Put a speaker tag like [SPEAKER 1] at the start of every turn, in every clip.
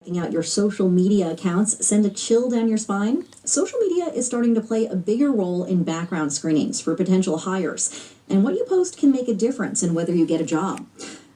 [SPEAKER 1] Checking out your social media accounts send a chill down your spine? Social media is starting to play a bigger role in background screenings for potential hires, and what you post can make a difference in whether you get a job.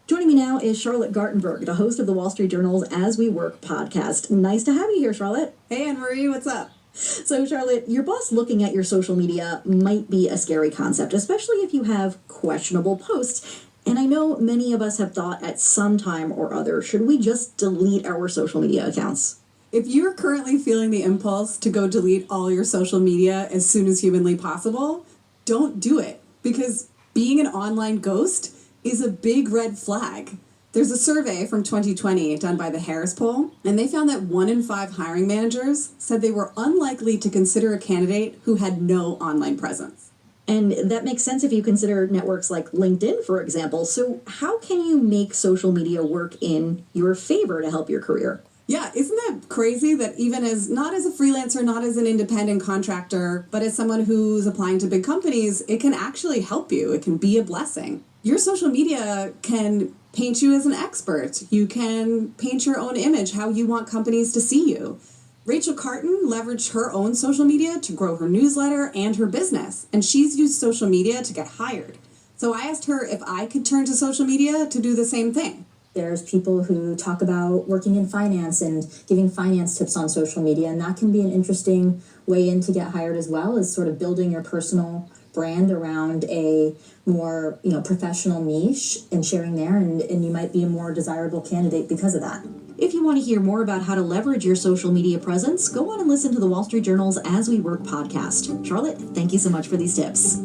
[SPEAKER 1] Joining me now is Charlotte Gartenberg, the host of the Wall Street Journal's As We Work podcast. Nice to have you here, Charlotte.
[SPEAKER 2] Hey, Anne-Marie, what's up?
[SPEAKER 1] So, Charlotte, your boss looking at your social media might be a scary concept, especially if you have questionable posts. And I know many of us have thought at some time or other, should we just delete our social media accounts?
[SPEAKER 2] If you're currently feeling the impulse to go delete all your social media as soon as humanly possible, don't do it, because being an online ghost is a big red flag. There's a survey from 2020 done by the Harris Poll, and they found that 1 in 5 hiring managers said they were unlikely to consider a candidate who had no online presence.
[SPEAKER 1] And that makes sense if you consider networks like LinkedIn, for example. So how can you make social media work in your favor to help your career?
[SPEAKER 2] Yeah, isn't that crazy that even as not as a freelancer, not as an independent contractor, but as someone who's applying to big companies, it can actually help you. It can be a blessing. Your social media can paint you as an expert. You can paint your own image, how you want companies to see you. Rachel Carton leveraged her own social media to grow her newsletter and her business, and she's used social media to get hired. So I asked her if I could turn to social media to do the same thing.
[SPEAKER 3] There's people who talk about working in finance and giving finance tips on social media, and that can be an interesting way in to get hired as well, as sort of building your personal brand around a more professional niche and sharing there, and you might be a more desirable candidate because of that.
[SPEAKER 1] If you want to hear more about how to leverage your social media presence, go on and listen to the Wall Street Journal's As We Work podcast. Charlotte, thank you so much for these tips.